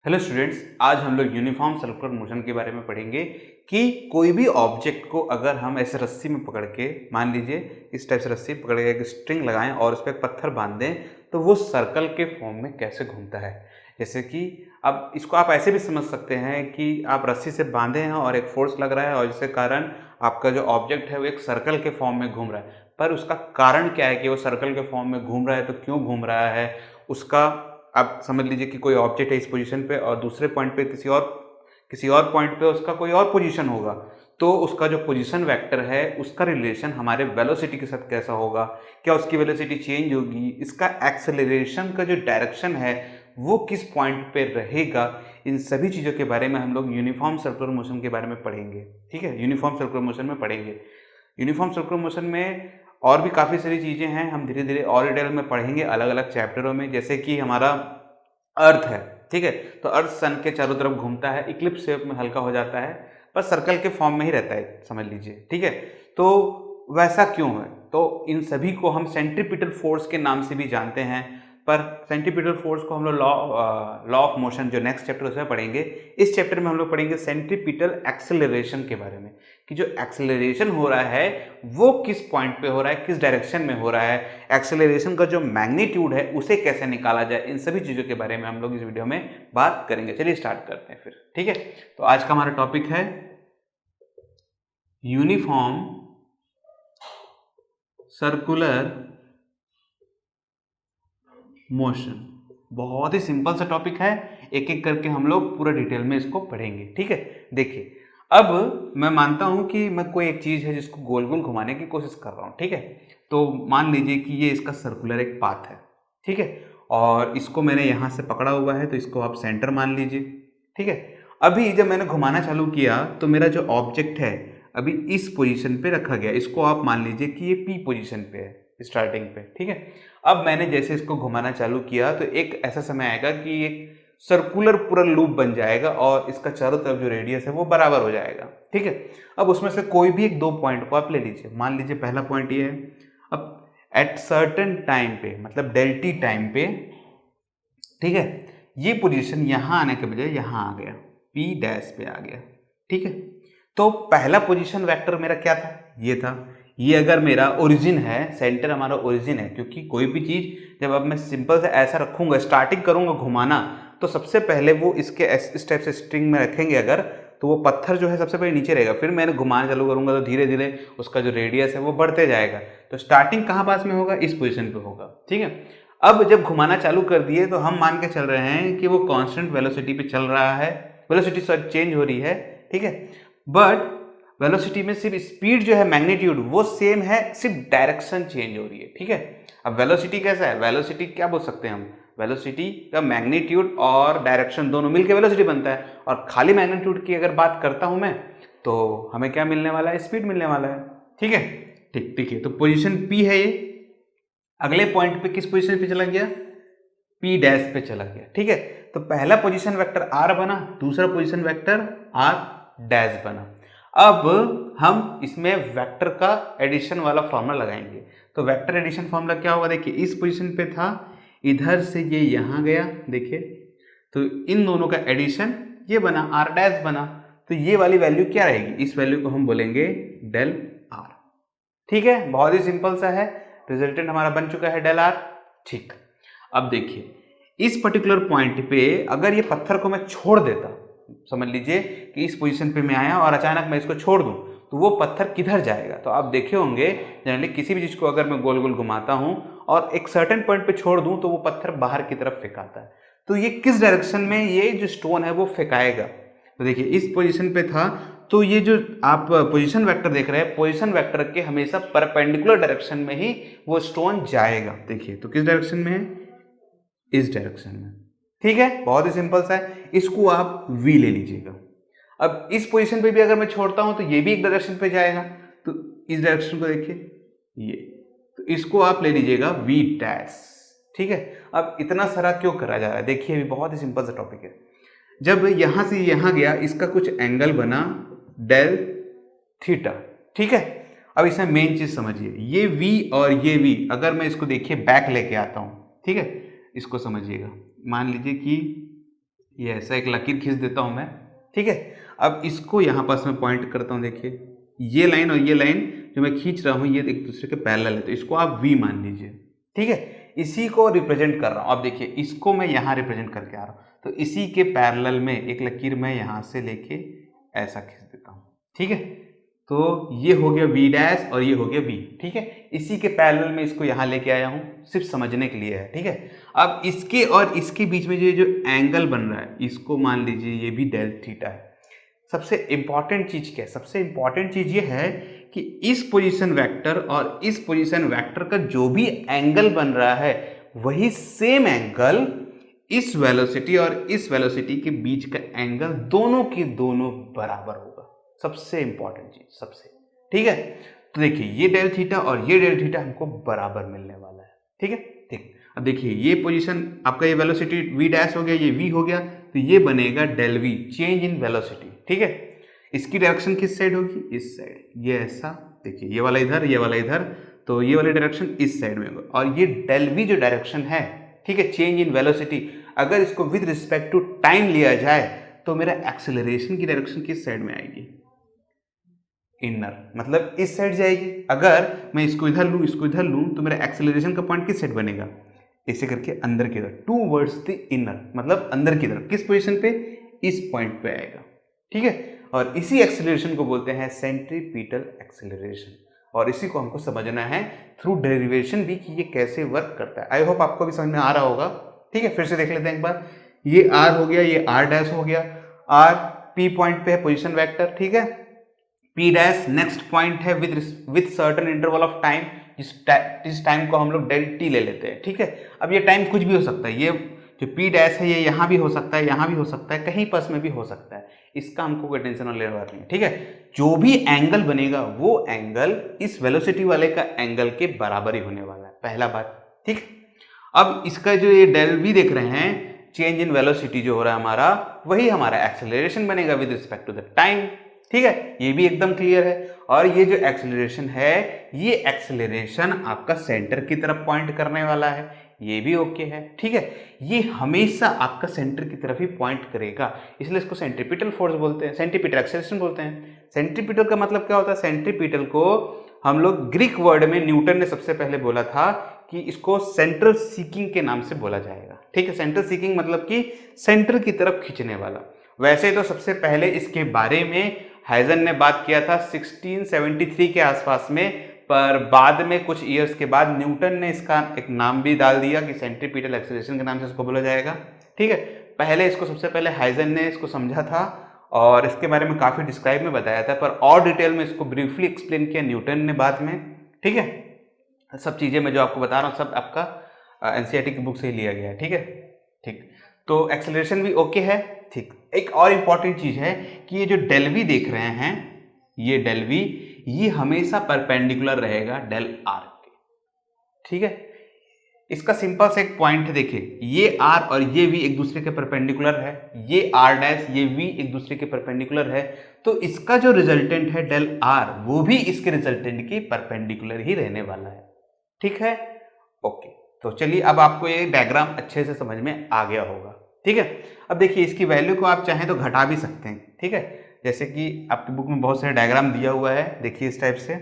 Hello students, आज हम लोग यूनिफॉर्म सर्कुलर मोशन के बारे में पढ़ेंगे कि कोई भी ऑब्जेक्ट को अगर हम ऐसे रस्सी में पकड़ के, मान लीजिए इस टाइप से रस्सी पकड़ के एक स्ट्रिंग लगाएं और उस पर एक पत्थर बांध दें तो वो सर्कल के फॉर्म में कैसे घूमता है। जैसे कि अब इसको आप ऐसे भी समझ सकते हैं कि आप रस्सी से बांधे हैं और एक फोर्स लग रहा है और जिसके कारण आपका जो ऑब्जेक्ट है वो एक सर्कल के फॉर्म में घूम रहा है। पर उसका कारण क्या है कि वो सर्कल के फॉर्म में घूम रहा है, तो क्यों घूम रहा है उसका आप समझ लीजिए कि कोई ऑब्जेक्ट है इस पोजीशन पे और दूसरे पॉइंट पे किसी और पॉइंट पे उसका कोई और पोजीशन होगा, तो उसका जो पोजीशन वेक्टर है उसका रिलेशन हमारे वेलोसिटी के साथ कैसा होगा, क्या उसकी वेलोसिटी चेंज होगी, इसका एक्सेलरेशन का जो डायरेक्शन है वो किस पॉइंट पे रहेगा। इन सभी चीज़ों के बारे में हम लोग यूनिफॉर्म सर्कुलर मोशन के बारे में पढ़ेंगे। ठीक है, यूनिफॉर्म सर्कुलर मोशन में पढ़ेंगे। यूनिफॉर्म सर्कुलर मोशन में और भी काफ़ी सारी चीज़ें हैं, हम धीरे धीरे और डिटेल में पढ़ेंगे अलग अलग चैप्टरों में। जैसे कि हमारा अर्थ है, ठीक है, तो अर्थ सन के चारों तरफ घूमता है, इक्लिप्स शेप में हल्का हो जाता है, बस सर्कल के फॉर्म में ही रहता है समझ लीजिए। ठीक है, तो वैसा क्यों है, तो इन सभी को हम सेंट्रीपिटल फोर्स के नाम से भी जानते हैं। पर सेंट्रीपिटल फोर्स को हम लोग लॉ ऑफ मोशन जो नेक्स्ट चैप्टर उसमें पढ़ेंगे। इस चैप्टर में हम लोग पढ़ेंगे सेंट्रीपिटल एक्सेलरेशन के बारे में, कि जो एक्सेलरेशन हो रहा है वो किस पॉइंट पे हो रहा है, किस डायरेक्शन में हो रहा है, एक्सेलरेशन का जो मैग्नीट्यूड है उसे कैसे निकाला जाए। इन सभी चीज़ों के बारे में हम लोग इस वीडियो में बात करेंगे। चलिए स्टार्ट करते हैं फिर। ठीक है, तो आज का हमारा टॉपिक है यूनिफॉर्म सर्कुलर मोशन। बहुत ही सिंपल सा टॉपिक है, एक एक करके हम लोग पूरा डिटेल में इसको पढ़ेंगे। ठीक है, देखिए अब मैं मानता हूं कि मैं कोई एक चीज है जिसको गोल गोल घुमाने की कोशिश कर रहा हूं। ठीक है, तो मान लीजिए कि ये इसका सर्कुलर एक पाथ है। ठीक है, और इसको मैंने यहां से पकड़ा हुआ है, तो इसको आप सेंटर मान लीजिए। ठीक है, अभी जब मैंने घुमाना चालू किया तो मेरा जो ऑब्जेक्ट है अभी इस पोजीशन पे रखा गया, इसको आप मान लीजिए कि ये पी पोजीशन पे है स्टार्टिंग पे। ठीक है, अब मैंने जैसे इसको घुमाना चालू किया तो एक ऐसा समय आएगा कि एक सर्कुलर पूरा लूप बन जाएगा और इसका चारों तरफ जो रेडियस है वो बराबर हो जाएगा। ठीक है, अब उसमें से कोई भी एक दो पॉइंट को आप ले लीजिए। मान लीजिए पहला पॉइंट ये है, अब एट सर्टेन टाइम पे मतलब डेल टी टाइम पे, ठीक है, ये पोजीशन यहां आने के बजाय यहां आ गया, पी डैश पे आ गया। ठीक है, तो पहला पोजीशन वेक्टर मेरा क्या था, ये था। ये अगर मेरा ओरिजिन है, सेंटर हमारा ओरिजिन है, क्योंकि कोई भी चीज जब अब मैं सिंपल से ऐसा रखूंगा, स्टार्टिंग करूंगा घुमाना, तो सबसे पहले वो इसके इस टाइप से स्ट्रिंग में रखेंगे अगर, तो वो पत्थर जो है सबसे पहले नीचे रहेगा, फिर मैंने घुमाना चालू करूंगा तो धीरे धीरे उसका जो रेडियस है वो बढ़ते जाएगा। तो स्टार्टिंग कहाँ पास में होगा, इस पोजिशन पे होगा। ठीक है, अब जब घुमाना चालू कर दिए तो हम मान के चल रहे हैं कि वो कांस्टेंट वेलोसिटी पे चल रहा है, वेलोसिटी चेंज हो रही है। ठीक है, बट वेलोसिटी में सिर्फ स्पीड जो है, मैग्नीट्यूड वो सेम है, सिर्फ डायरेक्शन चेंज हो रही है। ठीक है, अब वेलोसिटी कैसा है, वेलोसिटी क्या बोल सकते हैं हम, वेलोसिटी का मैग्नीट्यूड और डायरेक्शन दोनों मिलकर वेलोसिटी बनता है, और खाली मैग्नीट्यूड की अगर बात करता हूं मैं तो हमें क्या मिलने वाला है, स्पीड मिलने वाला है। ठीक है, ठीक है, तो पोजीशन पी है ये, अगले पॉइंट पे किस पोजीशन पे चला गया, पी डैश पे चला गया। ठीक है, तो पहला पोजीशन वेक्टर आर बना, दूसरा पोजीशन वेक्टर आर डैश बना। अब हम इसमें वेक्टर का एडिशन वाला फॉर्मूला लगाएंगे। तो वेक्टर एडिशन फॉर्मूला क्या होगा, देखिए इस पोजीशन पे था, इधर से ये यहां गया, देखिए, तो इन दोनों का एडिशन ये बना, आर डैश बना। तो ये वाली वैल्यू क्या रहेगी, इस वैल्यू को हम बोलेंगे डेल आर। ठीक है, बहुत ही सिंपल सा है, रिजल्टेंट हमारा बन चुका है डेल आर। ठीक, अब देखिए इस पर्टिकुलर पॉइंट पे अगर ये पत्थर को मैं छोड़ देता, समझ लीजिए कि इस पोजीशन पे मैं आया और अचानक मैं इसको छोड़ दूं, तो वो पत्थर किधर जाएगा। तो आप देखे होंगे जनरली किसी भी चीज को अगर मैं गोल गोल घुमाता हूं और एक सर्टेन पॉइंट पे छोड़ दूं तो वो पत्थर बाहर की तरफ फेंकाता है। तो ये किस डायरेक्शन में ये जो स्टोन है वो फेंकाएगा, तो देखिए इस पोजीशन पे था, तो ये जो आप पोजीशन वेक्टर देख रहे हैं, पोजीशन वेक्टर के हमेशा परपेंडिकुलर डायरेक्शन में ही वो स्टोन जाएगा। देखिए तो किस डायरेक्शन में है, इस डायरेक्शन में। ठीक है, बहुत ही सिंपल सा है, इसको आप v ले लीजिएगा। अब इस पोजीशन पे भी अगर मैं छोड़ता हूं तो ये भी एक डायरेक्शन पे जाएगा, तो इस डायरेक्शन को देखिए ये, तो इसको आप ले लीजिएगा v डैश। ठीक है, अब इतना सारा क्यों करा जा रहा है, देखिए अभी बहुत ही सिंपल सा टॉपिक है। जब यहां से यहां गया, इसका कुछ एंगल बना डेल थीटा। ठीक है, अब इसमें मेन चीज समझिए, ये v और ये v अगर मैं इसको देखिए बैक लेके आता हूं, ठीक है, इसको समझिएगा, मान लीजिए कि ये ऐसा एक लकीर खींच देता हूं मैं, ठीक है। अब इसको यहाँ पास मैं पॉइंट करता हूँ, देखिए ये लाइन और ये लाइन जो मैं खींच रहा हूँ ये एक दूसरे के पैरेलल है, तो इसको आप वी मान लीजिए, ठीक है। इसी को रिप्रेजेंट कर रहा हूँ। अब देखिए इसको मैं यहाँ रिप्रेजेंट करके आ रहा हूँ, तो इसी के पैरेलल में एक लकीर मैं यहाँ से लेके ऐसा खींच देता हूँ, ठीक है। तो ये हो गया वी डैश और ये हो गया वी, ठीक है। इसी के पैरेलल में इसको यहाँ लेके आया हूँ, सिर्फ समझने के लिए है, ठीक है। अब इसके और इसके बीच में जो एंगल बन रहा है इसको मान लीजिए ये भी डेल थीटा है। सबसे इंपॉर्टेंट चीज क्या है? सबसे इंपॉर्टेंट चीज ये है कि इस पोजीशन वेक्टर और इस पोजीशन वेक्टर का जो भी एंगल बन रहा है वही सेम एंगल इस वेलोसिटी और इस वेलोसिटी के बीच का एंगल दोनों के दोनों बराबर होगा। सबसे इंपॉर्टेंट चीज, सबसे, ठीक है। तो देखिए ये डेल थीटा और ये डेल थीटा हमको बराबर मिलने वाला है, ठीक है। ठीक, अब देखिए ये पोजीशन आपका, ये वेलोसिटी वी डैश हो गया, ये वी हो गया, तो ये बनेगा del v, change in velocity, ठीक है। इसकी डायरेक्शन किस साइड होगी? इस साइड। ये ऐसा, देखिए ये वाला इधर, ये वाला इधर, तो ये वाली डायरेक्शन इस साइड में होगा। और ये डेल वी जो डायरेक्शन है, ठीक है, चेंज इन वेलोसिटी, अगर इसको विद रिस्पेक्ट टू टाइम लिया जाए तो मेरा एक्सेलरेशन की डायरेक्शन किस साइड में आएगी? इनर, मतलब इस साइड जाएगी। अगर मैं इसको इधर लूं, इसको इधर लूं, तो मेरा एक्सेलरेशन का पॉइंट किस साइड बनेगा? ऐसे करके अंदर की तरफ, टूवर्ड्स द इनर, मतलब अंदर की तरफ। किस पोजीशन पे? इस पॉइंट पे आएगा, ठीक है। और इसी एक्सेलरेशन को बोलते हैं सेंट्रीपिटल एक्सेलरेशन, और इसी को हमको समझना है थ्रू डेरिवेशन भी कि ये कैसे वर्क करता है। आई होप आपको भी समझ में आ रहा होगा, ठीक है। फिर से देख लेते हैं एक बार। ये आर हो गया, ये आर डैश हो गया, आर पी पॉइंट पे है पोजीशन वेक्टर, ठीक है। पी डैश नेक्स्ट पॉइंट है with certain interval of time, जिस टाइम को हम लोग डेल टी ले लेते हैं, ठीक है। अब ये टाइम कुछ भी हो सकता है, ये जो पी डैश है ये यहाँ भी हो सकता है, यहाँ भी हो सकता है, कहीं पास में भी हो सकता है, इसका हमको कोई टेंशन लेने वाली नहीं है, ठीक है। जो भी एंगल बनेगा वो एंगल इस वेलोसिटी वाले का एंगल के बराबर ही होने वाला है, पहला बात, ठीक। अब इसका जो ये डेल वी देख रहे हैं, चेंज इन वेलोसिटी जो हो रहा है हमारा, वही हमारा एक्सेलरेशन बनेगा with respect to the time, ठीक है। ये भी एकदम क्लियर है। और ये जो एक्सेलरेशन है, ये एक्सेलरेशन आपका सेंटर की तरफ पॉइंट करने वाला है, ये भी ओके है, ठीक है। ये हमेशा आपका सेंटर की तरफ ही पॉइंट करेगा, इसलिए इसको सेंट्रीपिटल फोर्स बोलते हैं, सेंट्रीपिटल एक्सेलरेशन बोलते हैं। सेंट्रीपिटल का मतलब क्या होता है? सेंट्रीपिटल को हम लोग ग्रीक वर्ड में न्यूटन ने सबसे पहले बोला था कि इसको सेंट्रल सीकिंग के नाम से बोला जाएगा, ठीक है। सेंट्रल सीकिंग मतलब कि सेंटर की तरफ खींचने वाला। वैसे तो सबसे पहले इसके बारे में हाइजन ने बात किया था 1673 के आसपास में, पर बाद में कुछ ईयर्स के बाद न्यूटन ने इसका एक नाम भी डाल दिया कि सेंट्रीपिटल एक्सेलरेशन के नाम से इसको बोला जाएगा, ठीक है। पहले इसको सबसे पहले हाइजन ने इसको समझा था और इसके बारे में काफ़ी डिस्क्राइब में बताया था, पर और डिटेल में इसको ब्रीफली एक्सप्लेन किया न्यूटन ने बाद में, ठीक है। सब चीज़ें मैं जो आपको बता रहा हूँ सब आपका एनसीईआरटी की बुक से ही लिया गया है, ठीक है। ठीक, तो एक्सेलरेशन भी ओके है, ठीक। एक और इम्पॉर्टेंट चीज़ है कि ये जो डेल वी देख रहे हैं, ये डेल वी, ये हमेशा परपेंडिकुलर रहेगा डेल आर के, ठीक है। इसका सिंपल से एक पॉइंट है, देखिए ये आर और ये वी एक दूसरे के परपेंडिकुलर है, ये आर डैश ये वी एक दूसरे के परपेंडिकुलर है, तो इसका जो रिजल्टेंट है डेल आर, वो भी इसके रिजल्टेंट की परपेंडिकुलर ही रहने वाला है, ठीक है। ओके, तो चलिए अब आपको ये डायग्राम अच्छे से समझ में आ गया होगा, ठीक है। अब देखिए इसकी वैल्यू को आप चाहें तो घटा भी सकते हैं, ठीक है। जैसे कि आपकी बुक में बहुत सारे डायग्राम दिया हुआ है, देखिए इस टाइप से।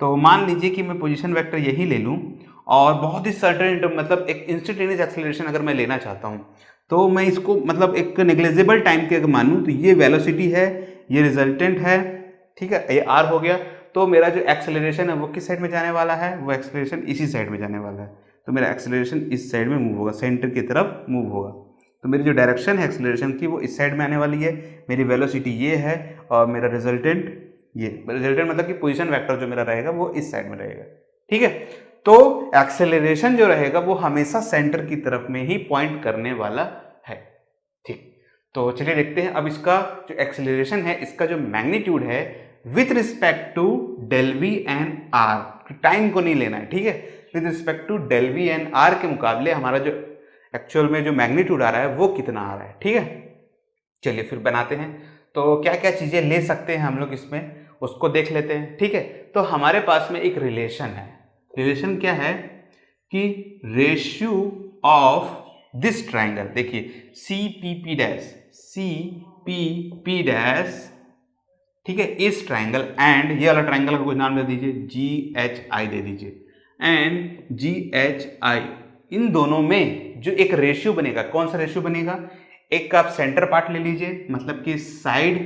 तो मान लीजिए कि मैं पोजीशन वेक्टर यही ले लूं और बहुत ही सर्टेन, मतलब एक इंस्टेंटेनियस एक्सेलरेशन अगर मैं लेना चाहता हूं, तो मैं इसको मतलब एक नेग्लिजिबल टाइम के अगर मानूं, तो ये वेलोसिटी है, ये रिजल्टेंट है, ठीक है, ये आर हो गया। तो मेरा जो एक्सेलरेशन है वो किस साइड में जाने वाला है? वो एक्सेलरेशन इसी साइड में जाने वाला है, तो मेरा एक्सेलरेशन इस साइड में मूव होगा, सेंटर की तरफ मूव होगा। तो मेरी जो डायरेक्शन है एक्सेलरेशन की वो इस साइड में आने वाली है, मेरी वेलोसिटी ये है और मेरा रिजल्टेंट ये, रिजल्टेंट मतलब कि पोजीशन वेक्टर जो मेरा रहेगा वो इस साइड में रहेगा, ठीक है। तो एक्सेलरेशन जो रहेगा वो हमेशा सेंटर की तरफ में ही पॉइंट करने वाला है, ठीक। तो चलिए देखते हैं अब इसका जो एक्सेलरेशन है, इसका जो मैग्नीट्यूड है with respect to del v and r, time को नहीं लेना है, ठीक है। With respect to del v and r के मुकाबले हमारा जो एक्चुअल में जो मैग्नीट्यूड आ रहा है वो कितना आ रहा है, ठीक है। चलिए फिर बनाते हैं, तो क्या क्या चीजें ले सकते हैं हम लोग इसमें, उसको देख लेते हैं, ठीक है। तो हमारे पास में एक रिलेशन है, रिलेशन क्या है कि रेशियो ऑफ दिस ट्राइंगल, देखिए C P P dash, C P P dash, ठीक है, इस ट्राइंगल एंड ये वाला ट्राइंगल का कुछ नाम दे दीजिए, जी एच आई दे दीजिए, एंड जी एच आई, इन दोनों में जो एक रेशियो बनेगा, कौन सा रेशियो बनेगा, एक का आप सेंटर पार्ट ले लीजिए, मतलब कि साइड,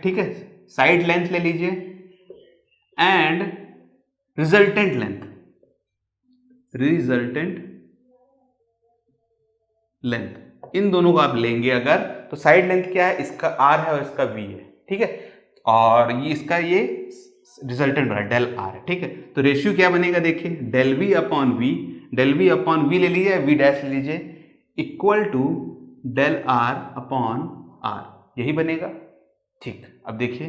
ठीक है, साइड लेंथ ले लीजिए, एंड रिजल्टेंट लेंथ, इन दोनों को आप लेंगे अगर, तो साइड लेंथ क्या है, इसका आर है और इसका वी है, ठीक है, और ये इसका ये रिजल्टेंट है डेल आर है, ठीक है। तो रेशियो क्या बनेगा, देखिए डेल वी अपॉन वी, ले लीजिए, वी डैश ले लीजिए, equal to del are upon are, यही बनेगा, ठीक। अब देखिए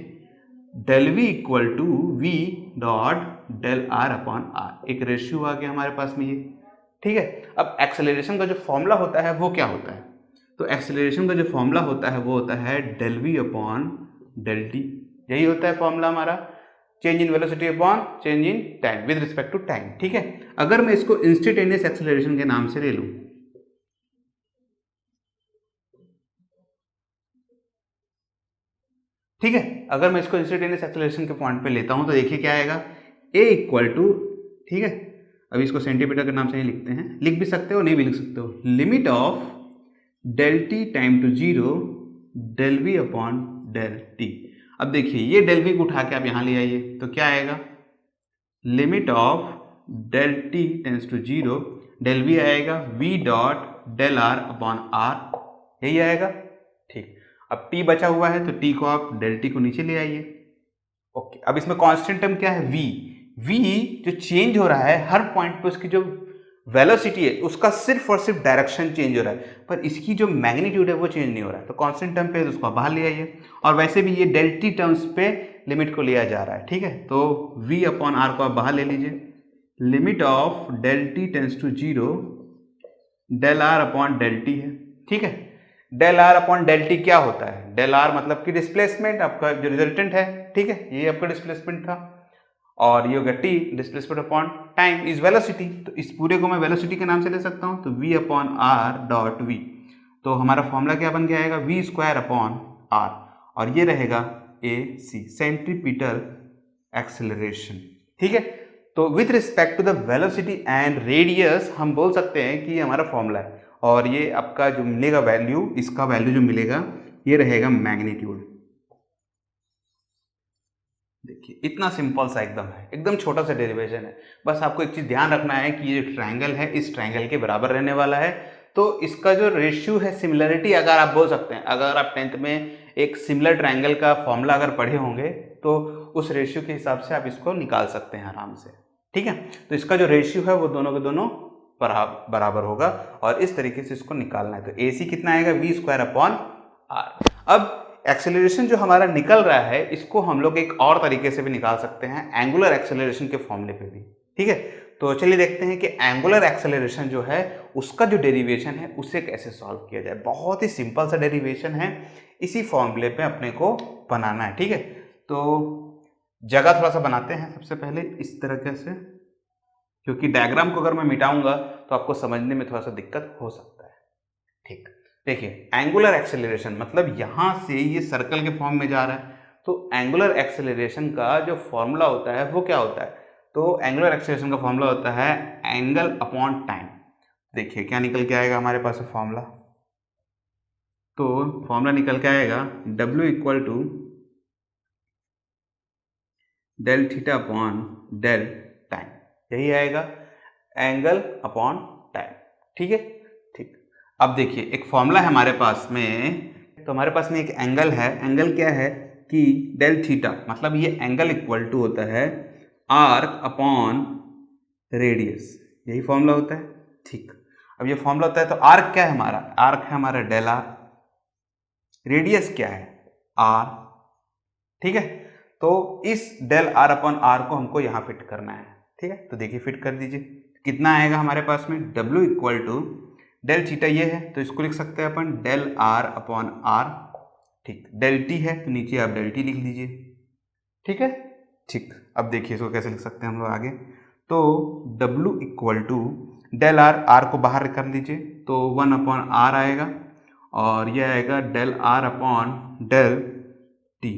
del v equal to v dot del are upon r, एक रेशियो आ गया हमारे पास में ये, ठीक है। अब एक्सेलरेशन का जो फॉर्मूला होता है वो क्या होता है, तो एक्सेलरेशन का जो फॉर्मूला होता है वो होता है del V upon del T, यही होता है फॉर्मूला हमारा, change in velocity upon change in time with respect to time, ठीक है। अगर मैं इसको इंस्टेंटेनियस एक्सेलरेशन के नाम से ले लूं, ठीक है, अगर मैं इसको इंस्टेंटेनियस एक्सेलरेशन के पॉइंट पे लेता हूं तो देखिए क्या आएगा, a इक्वल टू, ठीक है, अभी इसको सेंटीमीटर के नाम से नहीं लिखते हैं, लिख भी सकते हो नहीं भी लिख सकते हो, limit of del T time to zero del V upon del T. अब देखिए ये डेल वी को उठा के आप यहां ले आइए तो क्या आएगा, limit of del T tends to zero, del V आएगा V dot del are upon are, यही आएगा, ठीक। अब t बचा हुआ है तो t को आप डेल टी को नीचे ले आइए, ओके। अब इसमें कांस्टेंट टर्म क्या है, v जो चेंज हो रहा है हर पॉइंट पे, उसकी जो वेलोसिटी है उसका सिर्फ और सिर्फ डायरेक्शन चेंज हो रहा है, पर इसकी जो मैग्नीट्यूड है वो चेंज नहीं हो रहा है, तो कांस्टेंट टर्म पे है तो उसको बाहर ले आइए, और वैसे भी ये डेल टी टर्म्स पे लिमिट को लिया जा रहा है, ठीक है, तो v अपॉन आर को आप बाहर ले लीजिए, limit of del T tends to zero del are upon del T है, ठीक है। Del are upon del T क्या होता है, डेल आर मतलब कि डिस्प्लेसमेंट, आपका जो रिजल्टेंट है, ठीक है, ये आपका डिस्प्लेसमेंट था, और ये हो गया T, displacement upon time is velocity, तो इस पूरे को मैं वेलोसिटी के नाम से ले सकता हूं, तो v upon R dot V, तो हमारा फॉर्मूला क्या बन के आएगा, वी स्क्वायर अपॉन आर, और ये रहेगा ए सी, सेंट्रीपिटल एक्सेलरेशन, ठीक है। तो with respect to the velocity and radius हम बोल सकते हैं कि ये हमारा फॉर्मूला है, और ये आपका जो मिलेगा वैल्यू, इसका वैल्यू जो मिलेगा ये रहेगा मैग्नीट्यूड। देखिए इतना सिंपल सा एकदम है, एकदम छोटा सा डेरिवेशन है, बस आपको एक चीज ध्यान रखना है कि ये ट्रायंगल है इस ट्रायंगल के बराबर रहने वाला है, तो इसका जो रेशियो है, सिमिलरिटी अगर आप बोल सकते हैं, अगर आप 10th में एक सिमिलर ट्रायंगल का फॉर्मूला अगर पढ़े होंगे तो उस रेशियो के हिसाब से आप इसको निकाल सकते हैं आराम से, ठीक है। तो इसका जो रेशियो है वो दोनों के दोनों बराबर होगा, और इस तरीके से इसको निकालना है, तो ए सी कितना आएगा, वी स्क्वायर अपॉन आर। अब एक्सेलरेशन जो हमारा निकल रहा है इसको हम लोग एक और तरीके से भी निकाल सकते हैं, एंगुलर एक्सेलरेशन के फॉर्मूले पे भी, ठीक है। तो चलिए देखते हैं कि एंगुलर एक्सेलरेशन जो है उसका जो डेरिवेशन है उसे कैसे सॉल्व किया जाए। बहुत ही सिंपल सा डेरिवेशन है, इसी फॉर्मूले पे अपने को बनाना है, ठीक है। तो जगह थोड़ा सा बनाते हैं सबसे पहले इस तरीके से, क्योंकि डायग्राम को अगर मैं मिटाऊंगा तो आपको समझने में थोड़ा सा दिक्कत हो सकता है, ठीक। देखिए एंगुलर एक्सेलरेशन मतलब यहां से ये सर्कल के फॉर्म में जा रहा है, तो एंगुलर एक्सेलरेशन का जो फॉर्मूला होता है वो क्या होता है, तो एंगुलर एक्सेलरेशन का फॉर्मूला होता है एंगल अपॉन टाइम। देखिए क्या निकल के आएगा हमारे पास फॉर्मूला, तो फॉर्मूला निकल के आएगा W equal to del theta upon del time, यही आएगा एंगल अपॉन टाइम, ठीक है, ठीक। अब देखिए एक फॉर्मूला है हमारे पास में, तो हमारे पास में एक एंगल है, एंगल क्या है कि डेल थीटा, मतलब ये एंगल इक्वल टू होता है आर्क अपॉन रेडियस, यही फॉर्मूला होता है, ठीक। अब ये फॉर्मूला होता है तो आर्क क्या है हमारा, आर्क है हमारा डेल आर, रेडियस क्या है आर, ठीक है। तो इस डेल आर अपॉन आर को हमको यहां फिट करना है, ठीक है। तो देखिए फिट कर दीजिए, कितना आएगा हमारे पास में, W equal to del theta ये है तो इसको लिख सकते हैं अपन डेल आर अपॉन आर, ठीक। डेल टी है तो नीचे आप डेल टी लिख लीजिए, ठीक है, ठीक। अब देखिए इसको कैसे लिख सकते हैं हम लोग आगे, तो W equal to del R, R को बाहर कर लीजिए तो 1 अपॉन आर आएगा, और यह आएगा del are upon del T.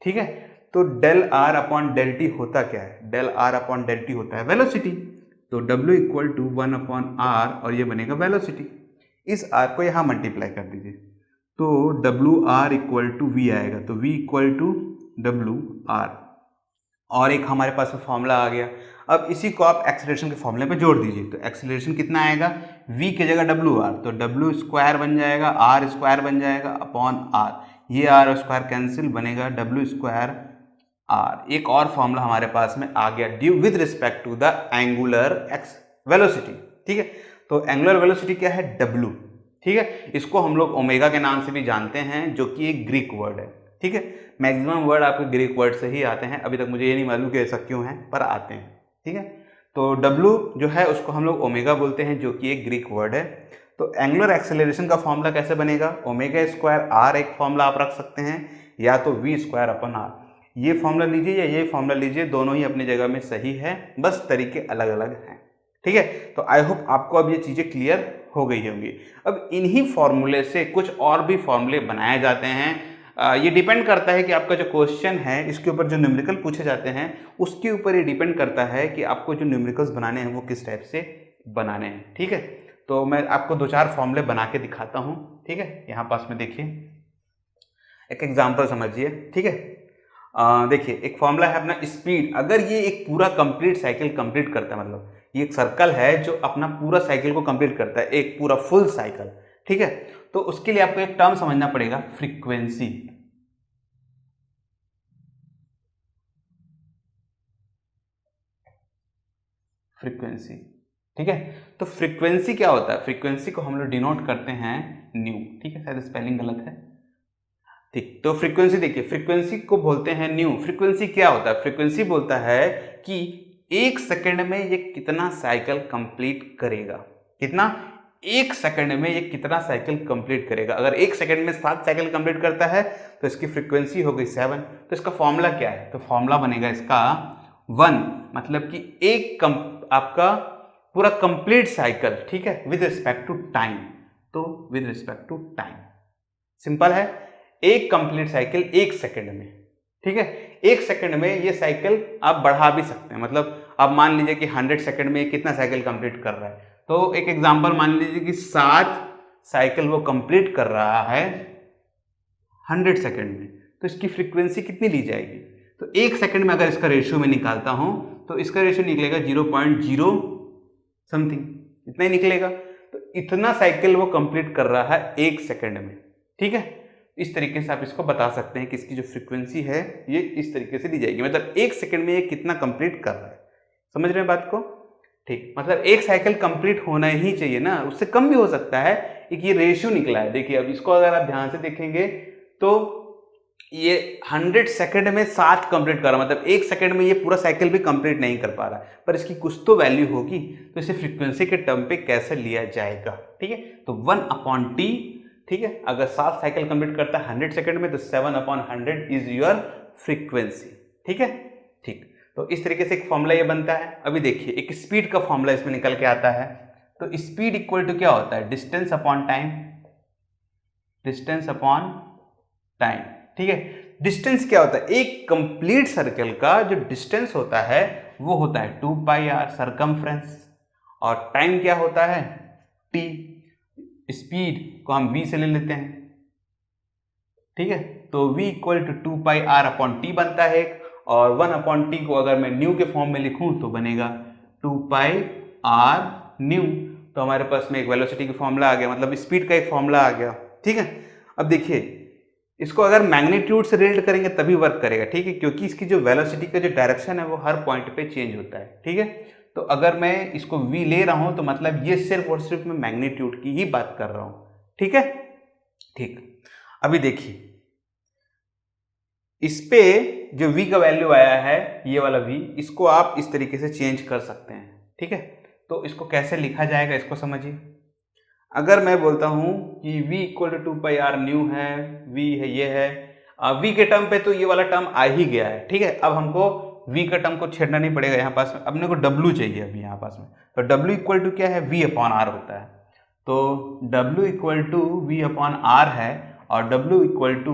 ठीक है, तो del are upon del T होता क्या है? Del are upon del T होता है वेलोसिटी। तो W equal to 1 upon R और ये बनेगा वेलोसिटी। इस r को यहाँ मल्टीप्लाई कर दीजिए तो W R equal to V आएगा, तो v equal to W R. और एक हमारे पास में फॉर्मूला आ गया। अब इसी को आप एक्सीलरेशन के फॉर्मूले पे जोड़ दीजिए, तो एक्सीलरेशन कितना आएगा? v की जगह डब्ल्यू आर, तो डब्ल्यू स्क्वायर बन जाएगा, आर स्क्वायर बन जाएगा अपॉन आर, ये आर स्क्वायर कैंसिल, बनेगा डब्ल्यू स्क्वायर आर। एक और फॉर्मूला हमारे पास में आ गया due with respect to the angular X velocity. ठीक है, तो एंगुलर वेलोसिटी क्या है? डब्ल्यू। ठीक है, इसको हम लोग ओमेगा के नाम से भी जानते हैं, जो कि एक ग्रीक वर्ड है। ठीक है, मैक्सिमम वर्ड आपके ग्रीक वर्ड से ही आते हैं, अभी तक मुझे ये नहीं मालूम कि ऐसा क्यों है, पर आते हैं। ठीक है, तो W जो है उसको हम लोग ओमेगा बोलते हैं, जो कि एक ग्रीक वर्ड है। तो एंगुलर एक्सेलरेशन का फॉर्मूला कैसे बनेगा? ओमेगा स्क्वायर आर एक फॉर्मूला आप रख सकते हैं, या तो वी स्क्वायर अपन आर। ये फॉर्मूला लीजिए या ये फॉर्मूला लीजिए, दोनों ही अपनी जगह में सही है, बस तरीके अलग अलग हैं। ठीक है, तो आई होप आपको अब ये चीज़ें क्लियर हो गई होंगी। अब इन्हीं फॉर्मूले से कुछ और भी फॉर्मूले बनाए जाते हैं। ये डिपेंड करता है कि आपका जो क्वेश्चन है इसके ऊपर जो न्यूमेरिकल पूछे जाते हैं उसके ऊपर ये डिपेंड करता है कि आपको जो न्यूमेरिकल्स बनाने हैं वो किस टाइप से बनाने हैं। ठीक है, तो मैं आपको 2-4 फॉर्मूले बना के दिखाता हूँ। ठीक है, यहाँ पास में देखिए, एक एग्जाम्पल समझिए। ठीक है, देखिए एक फॉर्मूला है अपना स्पीड। अगर ये एक पूरा कंप्लीट साइकिल कंप्लीट करता है, मतलब ये एक सर्कल है जो अपना पूरा साइकिल को कंप्लीट करता है, एक पूरा फुल साइकिल। ठीक है, तो उसके लिए आपको एक टर्म समझना पड़ेगा, फ्रीक्वेंसी। फ्रीक्वेंसी, ठीक है, तो फ्रीक्वेंसी क्या होता है? फ्रीक्वेंसी को हम लोग डिनोट करते हैं न्यू। ठीक है, शायद स्पेलिंग गलत है। ठीक, तो फ्रीक्वेंसी देखिए, फ्रीक्वेंसी को बोलते हैं न्यू। फ्रीक्वेंसी क्या होता है? फ्रीक्वेंसी बोलता है कि 1 सेकंड में ये कितना साइकिल कंप्लीट करेगा। कितना? 1 सेकंड में ये कितना साइकिल कंप्लीट करेगा। अगर 1 सेकंड में 7 साइकिल कंप्लीट करता है तो इसकी फ्रीक्वेंसी हो गई 7। तो इसका फॉर्मूला क्या है? तो फॉर्मूला बनेगा इसका 1, मतलब कि एक आपका पूरा कंप्लीट साइकिल, ठीक है, विद रिस्पेक्ट टू टाइम। तो with respect to time, simple है, एक कंप्लीट साइकिल 1 सेकंड में। ठीक है, 1 सेकंड में ये साइकिल आप बढ़ा भी सकते हैं, मतलब आप मान लीजिए कि 100 सेकंड में कितना साइकिल कंप्लीट कर रहा है, तो एक एग्जांपल मान लीजिए कि 7 साइकिल वो कंप्लीट कर रहा है 100 सेकंड में, तो इसकी फ्रीक्वेंसी कितनी ली जाएगी? तो 1 सेकंड में अगर इसका रेशियो में निकालता हूं तो इसका रेशियो निकलेगा 0.0 समथिंग, इतना ही निकलेगा। तो इतना साइकिल वो कंप्लीट कर रहा है 1 सेकंड में। ठीक है, इस तरीके से आप इसको बता सकते हैं कि इसकी जो फ्रीक्वेंसी है ये इस तरीके से दी जाएगी, मतलब 1 सेकंड में ये कितना कंप्लीट कर रहा है। समझ रहे हैं बात को? ठीक, मतलब एक साइकिल कंप्लीट होना ही चाहिए ना, उससे कम भी हो सकता है। एक ये रेशियो निकला है, देखिए अब इसको अगर आप ध्यान से देखेंगे तो ये 100 सेकंड में 7 कंप्लीट कर रहा है, मतलब 1 सेकंड में ये पूरा साइकिल भी कंप्लीट नहीं कर पा रहा है, पर इसकी कुछ तो वैल्यू होगी। तो इसे फ्रीक्वेंसी के टर्म पे कैसे लिया जाएगा? ठीक है, तो 1/t। ठीक है, अगर 7 साइकिल कंप्लीट करता है 100 सेकंड में तो 7/100 इज योर फ्रीक्वेंसी। ठीक है, ठीक, तो इस तरीके से एक फॉर्मूला ये बनता है। अभी देखिए एक स्पीड का फॉर्मूला इसमें निकल के आता है। तो स्पीड इक्वल टू क्या होता है? Distance upon time. Distance upon time, ठीक है, डिस्टेंस क्या होता है? एक कंप्लीट सर्कल का जो डिस्टेंस होता है वो होता है 2πr सरकमफ्रेंस, और टाइम क्या होता है? t। स्पीड को हम v से ले लेते हैं। ठीक है, तो v इक्वल टू 2πr/t बनता है, और 1/t को अगर मैं न्यू के फॉर्म में लिखूं तो बनेगा 2πr न्यू। तो हमारे पास में एक वेलोसिटी का फॉर्मूला आ गया, मतलब स्पीड का एक फॉर्मूला आ गया। ठीक है, अब देखिए इसको अगर मैग्नीट्यूड से रिलेट करेंगे तभी वर्क करेगा। ठीक है, क्योंकि इसकी जो वेलोसिटी का जो डायरेक्शन है वो हर पॉइंट पे चेंज होता है। ठीक है, तो अगर मैं इसको v ले रहा हूं तो मतलब ये सिर्फ और सिर्फ मैं मैग्नीट्यूड की ही बात कर रहा हूं। ठीक है, ठीक, अभी देखिए इस पे जो v का वैल्यू आया है, ये वाला v, इसको आप इस तरीके से चेंज कर सकते हैं। ठीक है, तो इसको कैसे लिखा जाएगा इसको समझिए। अगर मैं बोलता हूं कि v equal to 2πr nu है, v है, ये है, v के टर्म पे तो ये वाला टर्म आ ही गया है। ठीक है, अब हमको v का टर्म को छेड़ना नहीं पड़ेगा यहाँ पास में, अपने को w चाहिए अभी यहाँ पास में। तो w इक्वल टू क्या है? v/r होता है। तो W equal to V upon R है और W इक्वल टू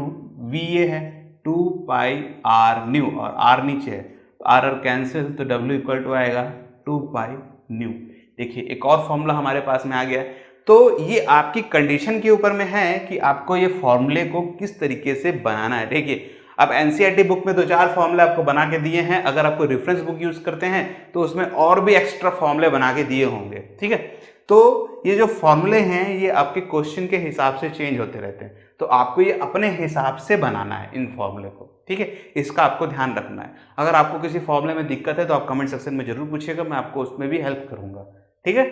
वी ये है 2 पाई आर न्यू और आर नीचे है तो आर और कैंसिल तो W इक्वल टू आएगा 2 पाई न्यू। देखिए एक और फॉर्मूला हमारे पास में आ गया। तो ये आपकी कंडीशन के ऊपर में है कि आपको ये फॉर्मूले को किस तरीके से बनाना है। देखिए अब एनसीईआरटी बुक में 2-4 फॉर्मूले आपको बना के दिए हैं, अगर आपको रेफरेंस बुक यूज करते हैं तो उसमें और भी एक्स्ट्रा फॉर्मूले बना के दिए होंगे, ठीक है। तो ये जो फॉर्मूले हैं ये आपके क्वेश्चन के हिसाब से चेंज होते रहते हैं, तो आपको ये अपने हिसाब से बनाना है इन फॉर्मूले को, ठीक है। इसका आपको ध्यान रखना है। अगर आपको किसी फॉर्मूले में दिक्कत है तो आप कमेंट सेक्शन में जरूर पूछिएगा, मैं आपको उसमें भी हेल्प करूंगा, ठीक है।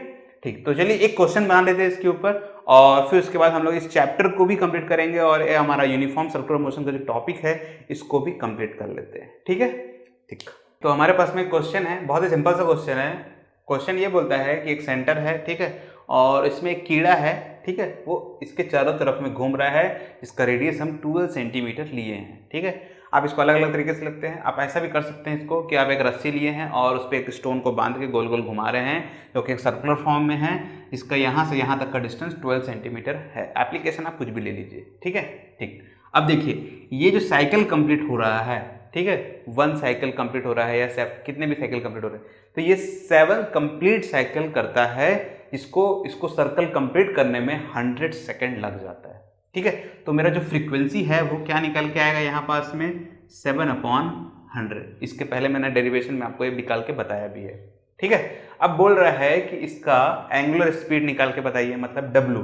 ठीक, तो चलिए एक क्वेश्चन बना लेते हैं इसके ऊपर और फिर उसके बाद हम लोग इस चैप्टर को भी कंप्लीट करेंगे और ये हमारा यूनिफॉर्म सर्कुलर मोशन का जो टॉपिक है इसको भी कंप्लीट कर लेते हैं, ठीक है। ठीक, तो हमारे पास में क्वेश्चन है, बहुत ही सिंपल सा क्वेश्चन है। क्वेश्चन ये बोलता है कि एक सेंटर है, ठीक है, और इसमें एक कीड़ा है, ठीक है, वो इसके चारों तरफ में घूम रहा है, इसका रेडियस हम 12 सेंटीमीटर लिए हैं, ठीक है। आप इसको अलग अलग तरीके से लिखते हैं। आप ऐसा भी कर सकते हैं इसको कि आप एक रस्सी लिए हैं और उस पर एक स्टोन को बांध के गोल गोल घुमा रहे हैं जो कि एक सर्कुलर फॉर्म में है। इसका यहाँ से यहाँ तक का डिस्टेंस 12 सेंटीमीटर है। एप्लीकेशन आप कुछ भी ले लीजिए, ठीक है। ठीक, अब देखिए ये जो साइकिल कंप्लीट हो रहा है, ठीक है, 1 साइकिल कंप्लीट हो रहा है या कितने भी साइकिल कंप्लीट हो रहे हैं, तो ये 7 कंप्लीट साइकिल करता है। इसको सर्कल कंप्लीट करने में 100 सेकेंड लग जाता है, ठीक है। तो मेरा जो फ्रीक्वेंसी है वो क्या निकल के आएगा यहाँ पास में 7/100। इसके पहले मैंने डेरिवेशन में आपको ये निकाल के बताया भी है, ठीक है। अब बोल रहा है कि इसका एंगुलर स्पीड निकाल के बताइए, मतलब W,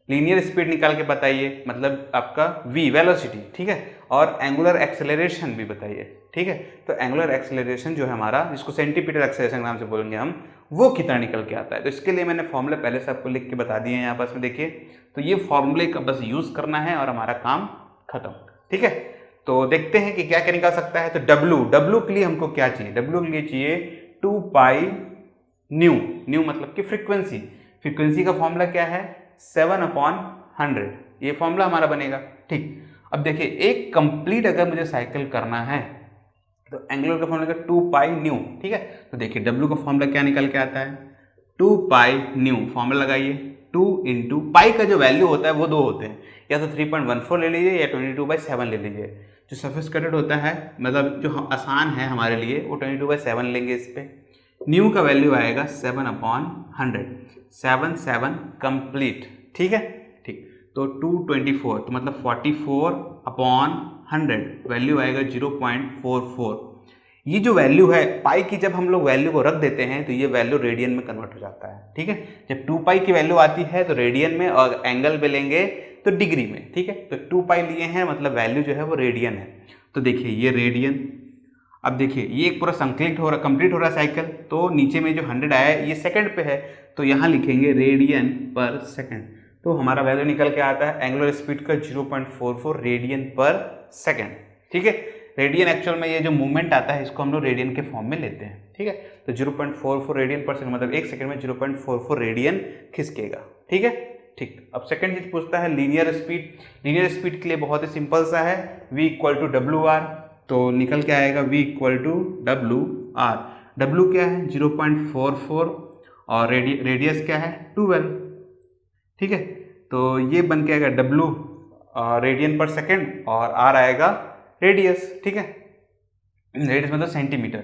लीनियर स्पीड निकाल के बताइए, मतलब आपका V वेलोसिटी, ठीक है, और एंगुलर एक्सेलरेशन भी बताइए, ठीक है। तो एंगुलर एक्सेलरेशन जो है हमारा, जिसको सेंटीमीटर एक्सेलरेशन नाम से बोलेंगे हम, वो कितना निकल के आता है। तो इसके लिए मैंने फॉर्मूले पहले से आपको लिख के बता दिए हैं यहाँ पास में, देखिए। तो ये फॉर्मूले का बस यूज करना है और हमारा काम खत्म, ठीक है। तो देखते हैं कि क्या क्या निकल सकता है। तो W के लिए हमको क्या चाहिए, W के लिए चाहिए 2 पाई न्यू मतलब कि फ्रीक्वेंसी का फॉर्मूला क्या है 7/100, ये फॉर्मूला हमारा बनेगा, ठीक। अब देखिए एक कंप्लीट अगर मुझे साइकिल करना है तो एंगुलर का फॉर्मूला 2 पाई न्यू, ठीक है। तो देखिए W का फॉर्मूला क्या निकल के आता है 2 पाई न्यू, फॉर्मूला लगाइए 2 इंटू पाई का जो वैल्यू होता है वो 2 होते हैं, या तो 3.14 ले लीजिए या 22/7 ले लीजिए। जो सफिस्टिकेटेड होता है, मतलब जो आसान है हमारे लिए, वो 22/7 लेंगे। इस पे न्यू का वैल्यू आएगा 7/100, 7 कंप्लीट, ठीक है। ठीक, तो 224 तो मतलब 44/100 वैल्यू आएगा 0.44। ये जो वैल्यू है पाई की, जब हम लोग वैल्यू को रख देते हैं तो ये वैल्यू रेडियन में कन्वर्ट हो जाता है, ठीक है। जब 2 पाई की वैल्यू आती है तो रेडियन में, और एंगल में लेंगे तो डिग्री में, ठीक है। तो 2 पाई लिए हैं मतलब वैल्यू जो है वो रेडियन है। तो देखिए ये रेडियन। अब देखिए ये एक पूरा कंप्लीट हो रहा है साइकिल, तो नीचे में जो 100 आया है ये सेकंड पे है, तो यहाँ लिखेंगे रेडियन पर सेकंड। तो हमारा वैल्यू निकल के आता है एंगुलर स्पीड का 0.44 रेडियन पर सेकंड, ठीक है। रेडियन एक्चुअल में ये जो मूवमेंट आता है इसको हम लोग रेडियन के फॉर्म में लेते हैं, ठीक है। तो 0.44 रेडियन पर सेकंड मतलब 1 सेकंड में 0.44 रेडियन खिसकेगा, ठीक है। ठीक, अब सेकंड चीज पूछता है लीनियर स्पीड। लीनियर स्पीड के लिए बहुत ही सिंपल सा है, V = WR, तो निकल के आएगा V = WR। W क्या है 0.44 और रेडियस क्या है 12, ठीक है। तो ये बन के आएगा W रेडियन पर सेकंड और R आएगा रेडियस, ठीक है। रेडियस मतलब सेंटीमीटर,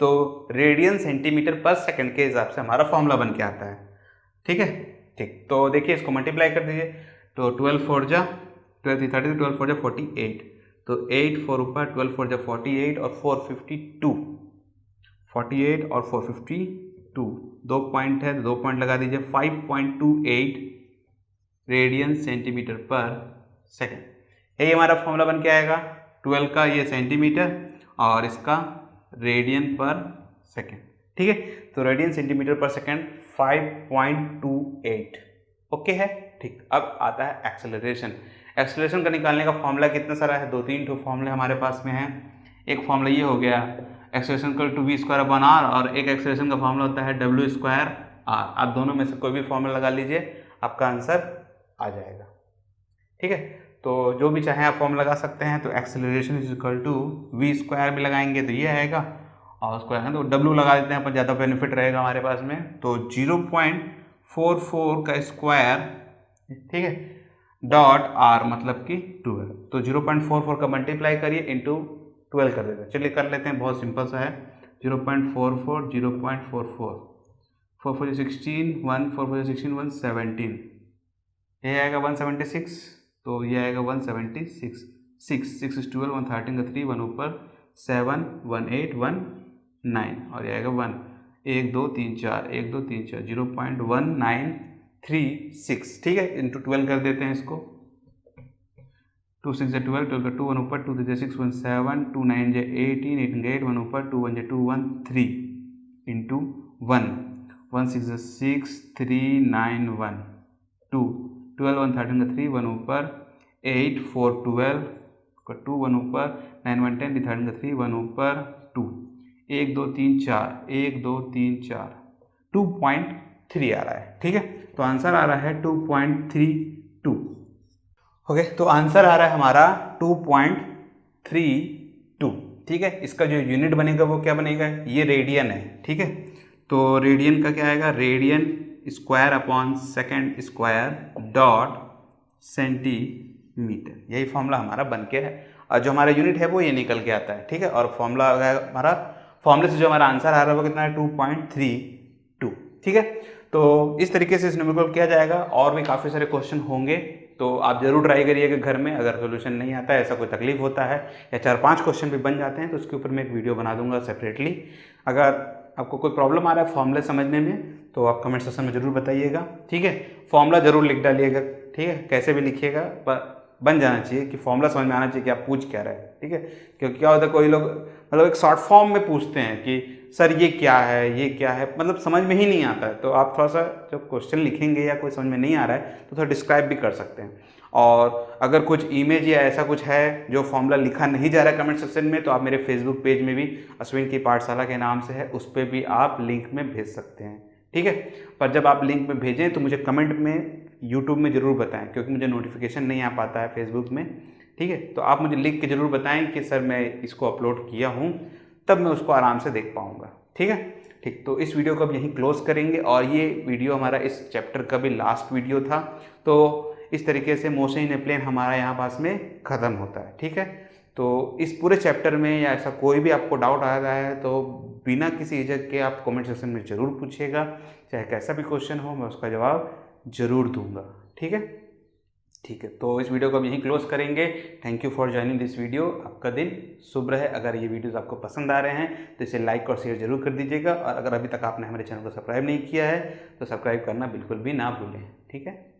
तो रेडियन सेंटीमीटर पर सेकंड के हिसाब से हमारा फॉर्मूला बन के आता है, ठीक है। ठीक, तो देखिए इसको मल्टीप्लाई कर दीजिए, तो 12 4 जा 12 30 12 4 जा 48, तो 8 4 ऊपर 12 4 जा 48 और 452, 48 और 452, 2 पॉइंट है, 2 पॉइंट लगा दीजिए, 5.28 रेडियन सेंटीमीटर पर सेकंड। ये हमारा फॉर्मूला बन के आएगा 12 का ये सेंटीमीटर और इसका रेडियन पर सेकंड, ठीक है। तो रेडियन सेंटीमीटर पर सेकंड 5.28, ओके है। ठीक, अब आता है एक्सेलरेशन। एक्सेलरेशन का निकालने का फॉर्मूला कितना सारा है, 2-3 फॉर्मूले हमारे पास में है। एक फॉर्मूला ये हो गया एक्सेलरेशन = V²/R और एक एक्सेलरेशन का फॉर्मूला होता है W²R। आप दोनों में से कोई भी फॉर्मूला लगा लीजिए, आपका आंसर आ जाएगा, ठीक है। तो जो भी चाहे आप फॉर्मूला लगा सकते हैं। तो एक्सेलरेशन = V² भी लगाएंगे तो ये आएगा, और उसको तो W लगा देते हैं अपन, ज़्यादा बेनिफिट रहेगा हमारे पास में। तो 44 का स्क्वायर, ठीक है, डॉट आर मतलब कि 12। तो 0.44 का मल्टीप्लाई करिए इंटू 12 कर देते हैं। चलिए कर लेते हैं, बहुत सिंपल सा है। 0.44 0.44 4 4 16 1 4 4 16 1 17, ये आएगा 176, तो ये आएगा 176 6 6 is 12 113 का 3 1 ऊपर 7 1 8 1 9 और ये आएगा 1 1 2 3 4 1 2 3 4 0.1936, ठीक है, इंटू 12 कर देते हैं इसको। 2 6 है 12 12 का 2 1 ऊपर 2 3 6 1 7 2 9 है 18 18 का 8 1 ऊपर 2 1 2 1 3 इंटू 1 1 6 है 6 3 9 1 2 12 1 13 का 3 1 ऊपर 8 4 12 का 2 1 ऊपर 9 1 10 13 का 3 1 ऊपर 2 1 2 3 4 1 2 3 4 2.3 आ रहा है, ठीक है। तो आंसर आ रहा है 2.32। ओके, तो आंसर आ रहा है हमारा 2.32, ठीक है। इसका जो यूनिट बनेगा वो क्या बनेगा, ये रेडियन है, ठीक है। तो रेडियन का क्या आएगा, radian square upon second square dot centimetre, यही फॉर्मूला हमारा बन के है। और जो हमारा यूनिट है वो ये निकल के आता है, ठीक है। और फॉर्मूला हमारा, फॉर्मूले से जो हमारा आंसर आ रहा है वो कितना है 2.32, ठीक है। तो इस तरीके से इस नंबर को किया जाएगा। और भी काफ़ी सारे क्वेश्चन होंगे, तो आप जरूर ट्राई करिएगा घर में। अगर सोल्यूशन नहीं आता है, ऐसा कोई तकलीफ होता है या 4-5 क्वेश्चन भी बन जाते हैं, तो उसके ऊपर मैं एक वीडियो बना दूंगा सेपरेटली। अगर आपको कोई प्रॉब्लम आ रहा है फॉर्मूले समझने में, तो आप कमेंट सेक्शन में जरूर बताइएगा, ठीक है। फॉर्मूला जरूर लिख डालिएगा, ठीक है, कैसे भी लिखिएगा पर बन जाना चाहिए कि फॉर्मूला समझ में आना चाहिए कि आप पूछ क्या रहे हैं, ठीक है। क्योंकि क्या होता है, कोई लोग मतलब एक शॉर्ट फॉर्म में पूछते हैं कि सर ये क्या है, ये क्या है, मतलब समझ में ही नहीं आता है। तो आप थोड़ा सा जब क्वेश्चन लिखेंगे या कोई समझ में नहीं आ रहा है तो थोड़ा डिस्क्राइब भी कर सकते हैं। और अगर कुछ इमेज या ऐसा कुछ है जो फॉर्मूला लिखा नहीं जा रहा है कमेंट सेक्शन में, तो आप मेरे फेसबुक पेज में भी अश्विन की पाठशाला के नाम से है, उस पर भी आप लिंक में भेज सकते हैं, ठीक है। पर जब आप लिंक में भेजें तो मुझे कमेंट में यूट्यूब में ज़रूर बताएं, क्योंकि मुझे नोटिफिकेशन नहीं आ पाता है फेसबुक में, ठीक है। तो आप मुझे लिख के ज़रूर बताएं कि सर मैं इसको अपलोड किया हूँ, तब मैं उसको आराम से देख पाऊँगा, ठीक है। ठीक, तो इस वीडियो को अब यहीं क्लोज करेंगे। और ये वीडियो हमारा इस चैप्टर का भी लास्ट वीडियो था। तो इस तरीके से मोशन इन ए प्लेन हमारा यहाँ पास में ख़त्म होता है, ठीक है। तो इस पूरे चैप्टर में या ऐसा कोई भी आपको डाउट आ रहा है तो बिना किसी झिझक के आप कमेंट सेक्शन में ज़रूर पूछिएगा, चाहे कैसा भी क्वेश्चन हो, मैं उसका जवाब ज़रूर दूंगा, ठीक है। ठीक है, तो इस वीडियो को हम यहीं क्लोज करेंगे। Thank you for joining this video. आपका दिन शुभ रहे। अगर ये वीडियोस आपको पसंद आ रहे हैं तो इसे लाइक और शेयर जरूर कर दीजिएगा। और अगर अभी तक आपने हमारे चैनल को सब्सक्राइब नहीं किया है तो सब्सक्राइब करना बिल्कुल भी ना भूलें, ठीक है।